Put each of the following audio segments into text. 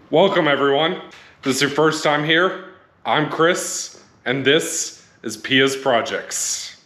Welcome everyone. If this is your first time here, I'm Chris, and this is Pia's Projects.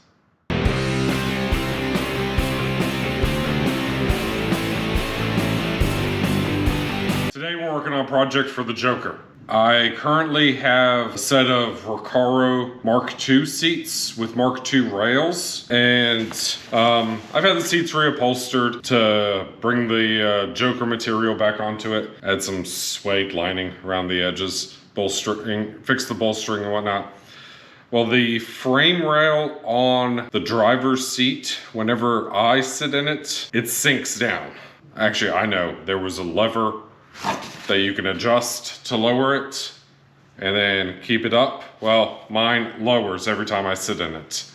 Today we're working on a project for the Joker. I currently have a set of Recaro Mark II seats with Mark II rails, and I've had the seats reupholstered to bring the Joker material back onto it. Add some suede lining around the edges, bolstering, fix the bolstering and whatnot. Well, the frame rail on the driver's seat, whenever I sit in it, it sinks down. Actually, I know there was a lever that you can adjust to lower it and then keep it up. Well, mine lowers every time I sit in it.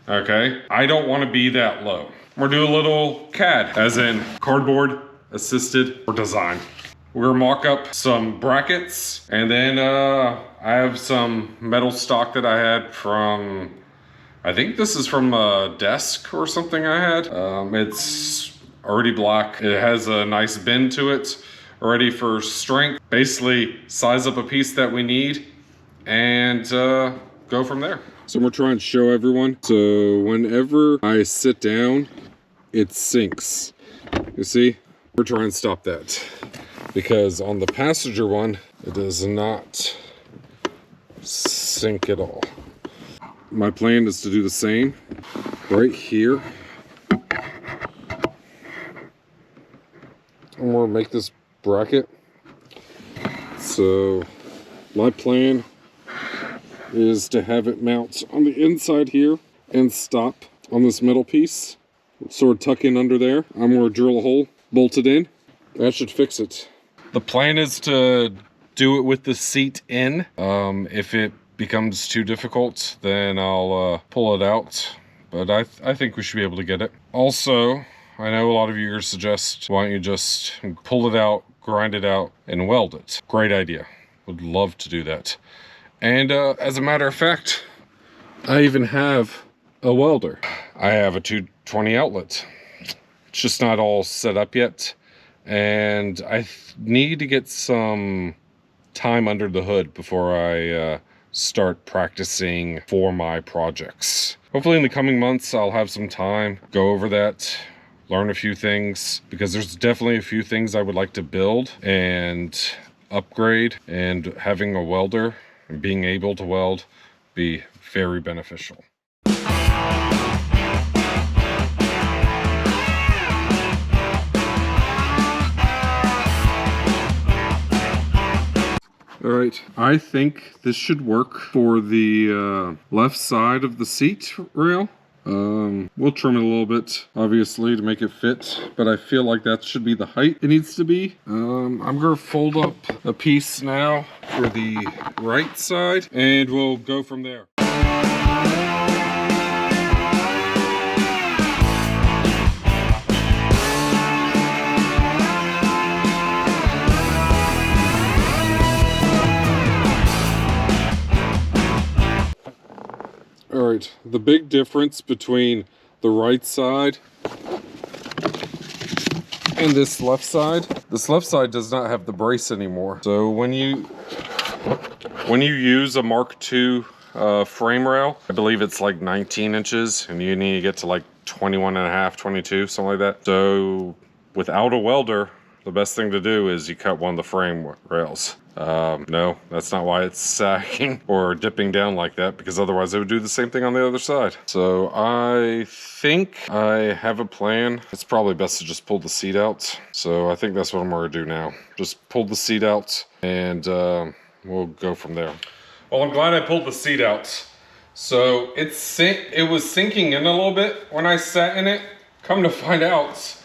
Okay, I don't want to be that low. We're doing a little CAD, as in cardboard assisted for design. We're gonna mock up some brackets, and then I have some metal stock that I had from, I think this is from a desk or something I had. It's already black. It has a nice bend to it, ready for strength. Basically size up a piece that we need and go from there. So we're trying to show everyone. So whenever I sit down, it sinks. You see? We're trying to stop that, because on the passenger one, it does not sink at all. My plan is to do the same right here. I'm gonna make this bracket. So my plan is to have it mount on the inside here and stop on this metal piece. Sort of tuck in under there. I'm gonna drill a hole, bolt it in. That should fix it. The plan is to do it with the seat in. If it becomes too difficult, then I'll pull it out. But I think we should be able to get it. Also, I know a lot of you suggest, why don't you just pull it out, grind it out, and weld it. Great idea. Would love to do that. And as a matter of fact, I even have a welder. I have a 220 outlet. It's just not all set up yet. And I need to get some time under the hood before I start practicing for my projects. Hopefully in the coming months, I'll have some time, go over that, learn a few things, because there's definitely a few things I would like to build and upgrade, and having a welder and being able to weld be very beneficial. All right, I think this should work for the left side of the seat rail. We'll trim it a little bit, obviously, to make it fit, but I feel like that should be the height it needs to be. I'm gonna fold up a piece now for the right side, and we'll go from there. All right, the big difference between the right side and this left side does not have the brace anymore. So when you use a Mark II frame rail, I believe it's like 19 inches, and you need to get to like 21 and a half, 22, something like that. So without a welder, the best thing to do is you cut one of the frame rails. No, that's not why it's sagging or dipping down like that, because otherwise it would do the same thing on the other side. So I think I have a plan. It's probably best to just pull the seat out. So I think that's what I'm gonna do now. Just pull the seat out, and we'll go from there. Well, I'm glad I pulled the seat out. So it was sinking in a little bit when I sat in it. Come to find out,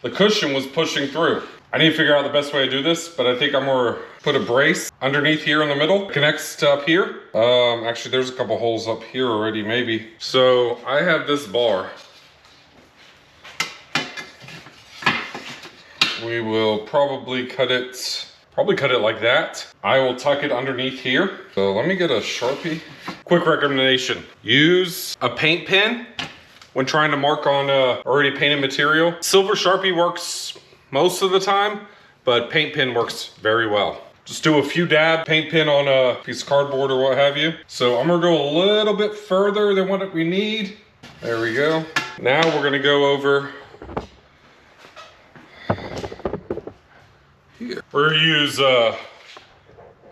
the cushion was pushing through. I need to figure out the best way to do this, but I think I'm gonna put a brace underneath here in the middle. It connects to up here. Actually, there's a couple holes up here already, maybe. So I have this bar. We will probably cut it like that. I will tuck it underneath here. So let me get a Sharpie. Quick recommendation, use a paint pen when trying to mark on already painted material. Silver Sharpie works most of the time, but paint pen works very well. just do a few dab, paint pen on a piece of cardboard or what have you. So I'm gonna go a little bit further than what we need. There we go. Now we're gonna go over here. We're gonna use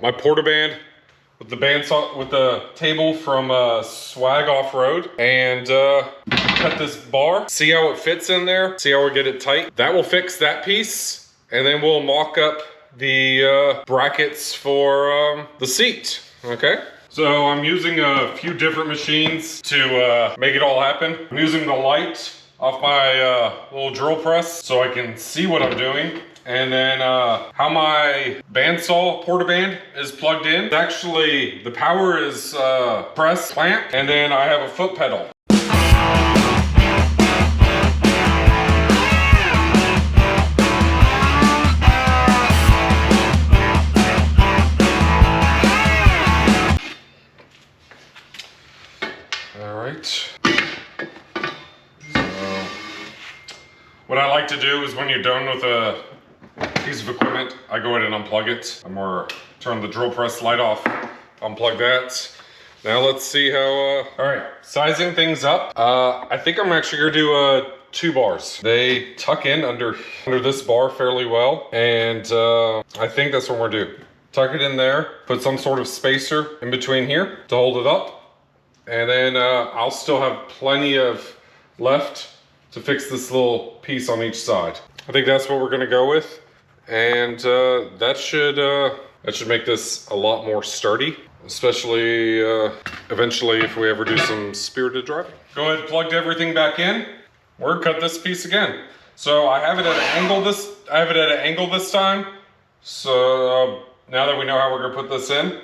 my Portaband with the bandsaw, with the table from Swag Off-Road, and cut this bar. See how it fits in there? See how we get it tight? That will fix that piece, and then we'll mock up the brackets for the seat, okay? So I'm using a few different machines to make it all happen. I'm using the light off my little drill press so I can see what I'm doing. And then how my bandsaw Portaband is plugged in. Actually, the power is press clamp, and then I have a foot pedal. What I like to do is when you're done with a piece of equipment, I go ahead and unplug it. I'm gonna turn the drill press light off, unplug that. Now let's see how, all right, sizing things up. I think I'm actually gonna do 2 bars. They tuck in under this bar fairly well, and I think that's what we're gonna do. Tuck it in there, put some sort of spacer in between here to hold it up, and then I'll still have plenty of left to fix this little piece on each side. I think that's what we're gonna go with. And that should make this a lot more sturdy, especially eventually if we ever do some spirited driving. Go ahead and plug everything back in. We're gonna cut this piece again. So I have it at an angle this time. So now that we know how we're gonna put this in,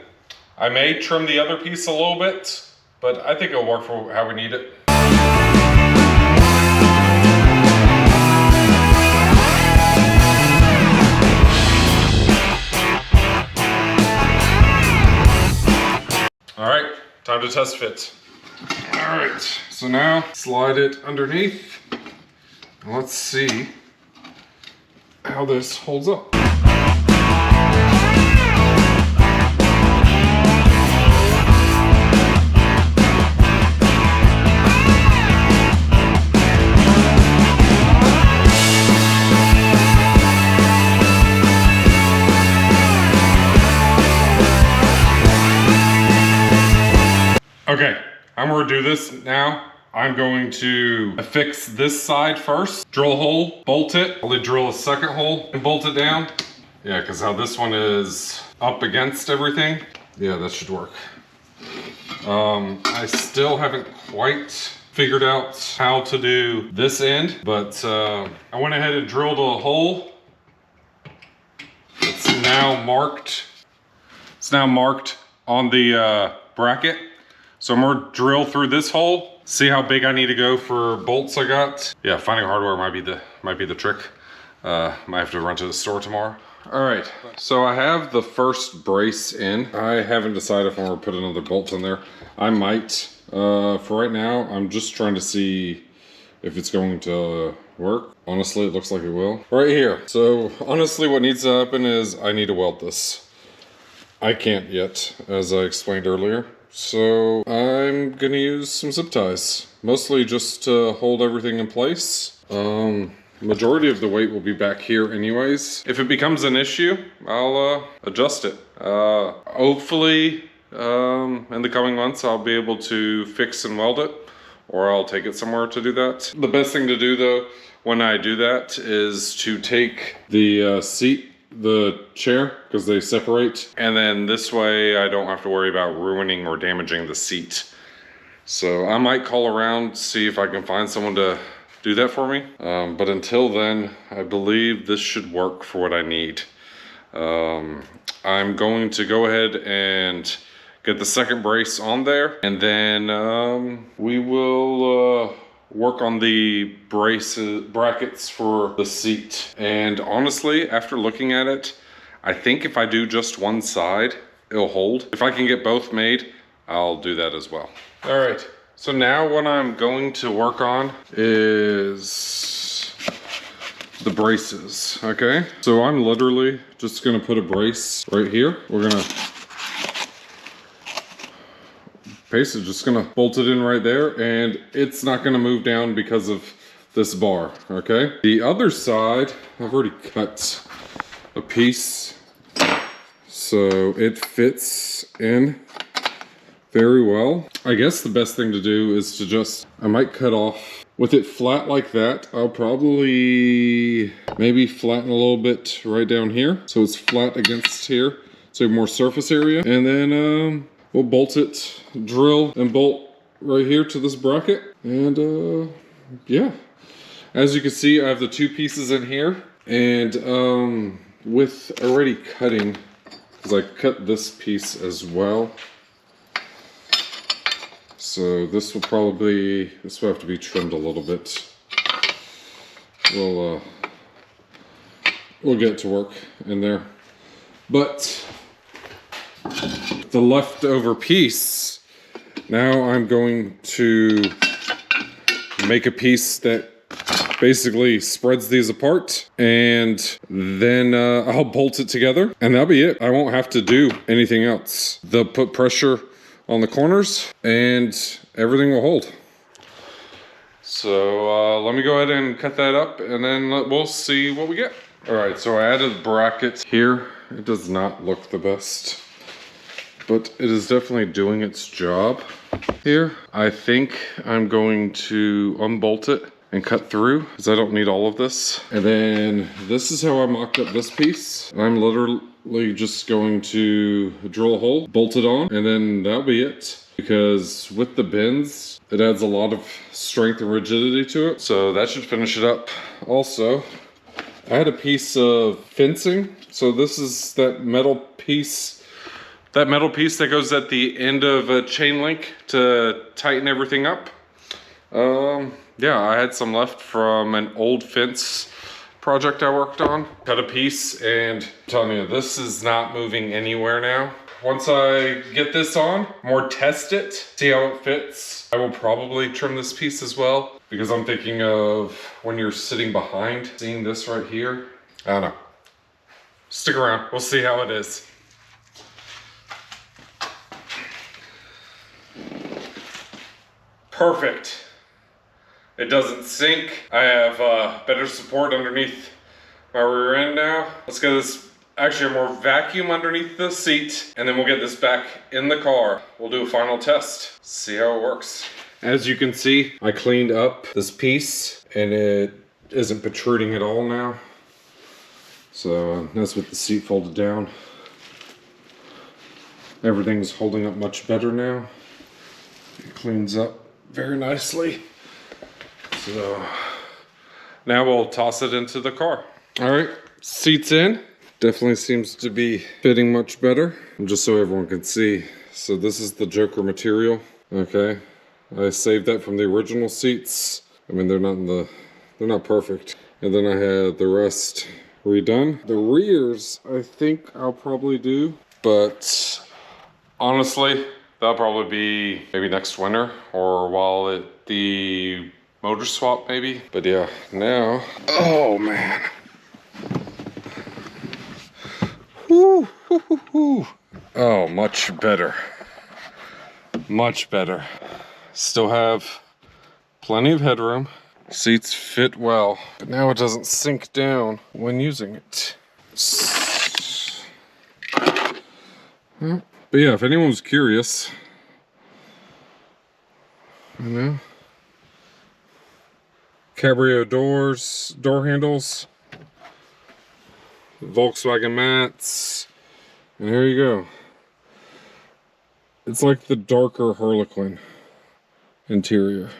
I may trim the other piece a little bit, but I think it'll work for how we need it. All right, time to test fit. All right, so now slide it underneath. Let's see how this holds up. Okay, I'm gonna do this now. I'm going to affix this side first, drill a hole, bolt it, only drill a second hole and bolt it down. Yeah, because how this one is up against everything, yeah, that should work. I still haven't quite figured out how to do this end, but I went ahead and drilled a hole. It's now marked. It's now marked on the bracket. So I'm gonna drill through this hole, see how big I need to go for bolts I got. Yeah, finding hardware might be the trick. Might have to run to the store tomorrow. All right, so I have the first brace in. I haven't decided if I'm gonna put another bolt in there. I might. For right now, I'm just trying to see if it's going to work. Honestly, it looks like it will. Right here. So honestly, what needs to happen is I need to weld this. I can't yet, as I explained earlier. So I'm gonna use some zip ties, mostly just to hold everything in place. Majority of the weight will be back here anyways. If it becomes an issue, I'll adjust it. Hopefully in the coming months I'll be able to fix and weld it, or I'll take it somewhere to do that. The best thing to do though when I do that is to take the the chair, because they separate, and then this way I don't have to worry about ruining or damaging the seat. So I might call around, see if I can find someone to do that for me. But until then, I believe this should work for what I need. I'm going to go ahead and get the second brace on there, and then we will work on the brackets for the seat. And honestly, after looking at it, I think if I do just one side, it'll hold. If I can get both made, I'll do that as well. All right, so now what I'm going to work on is the braces, okay? So I'm literally just gonna put a brace right here. We're gonna basically just gonna bolt it in right there, and it's not gonna move down because of this bar, okay? The other side, I've already cut a piece, so it fits in very well. I guess the best thing to do is to just, I might cut off, with it flat like that, I'll probably maybe flatten a little bit right down here, so it's flat against here, so you have more surface area, and then we'll bolt it, drill and bolt right here to this bracket, and yeah. As you can see, I have the two pieces in here, and with already cutting, because I cut this piece as well. So this will have to be trimmed a little bit. We'll get it to work in there. But the leftover piece, now I'm going to make a piece that basically spreads these apart, and then I'll bolt it together, and that'll be it. I won't have to do anything else. They'll put pressure on the corners and everything will hold. So let me go ahead and cut that up, and then we'll see what we get. All right, so I added the bracket here. It does not look the best, but it is definitely doing its job here. I think I'm going to unbolt it and cut through, because I don't need all of this. And then this is how I mocked up this piece. I'm literally just going to drill a hole, bolt it on, and then that'll be it. Because with the bends, it adds a lot of strength and rigidity to it. So that should finish it up. Also, I had a piece of fencing. So this is that metal piece that goes at the end of a chain link to tighten everything up. Yeah, I had some left from an old fence project I worked on. Cut a piece, and I'm telling you, this is not moving anywhere now. Once I get this on, more test it, see how it fits, I will probably trim this piece as well, because I'm thinking of when you're sitting behind, seeing this right here. I don't know. Stick around, we'll see how it is. Perfect. It doesn't sink. I have better support underneath my rear end now. Let's get this, actually more vacuum underneath the seat, and then we'll get this back in the car. We'll do a final test, see how it works. As you can see, I cleaned up this piece, and it isn't protruding at all now. So that's with the seat folded down. Everything's holding up much better now. It cleans up very nicely. So now we'll toss it into the car. All right, seats in. Definitely seems to be fitting much better. And just so everyone can see, so this is the Joker material. Okay, I saved that from the original seats. I mean, they're not perfect. And then I had the rest redone. The rears, I think I'll probably do, but honestly, that'll probably be maybe next winter or while at the motor swap maybe. But yeah, now, oh man. Woo, woo, woo, woo. Oh, much better. Much better. Still have plenty of headroom. Seats fit well, but now it doesn't sink down when using it. But yeah, if anyone's curious, you know, Cabrio doors, door handles, Volkswagen mats, and here you go. It's like the darker Harlequin interior.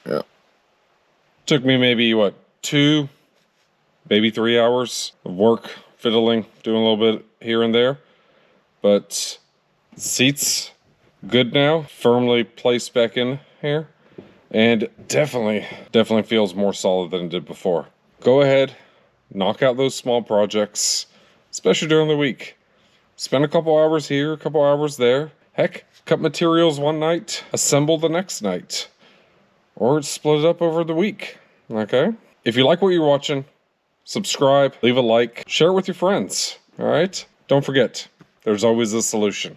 Yeah. Took me maybe, what, 2, maybe 3 hours of work, fiddling, doing a little bit here and there. But seats, good now, firmly placed back in here. And definitely feels more solid than it did before. Go ahead, knock out those small projects, especially during the week. Spend a couple hours here, a couple hours there. Heck, cut materials one night, assemble the next night. Or split it up over the week, okay? If you like what you're watching, subscribe, leave a like, share it with your friends, all right? Don't forget, there's always a solution.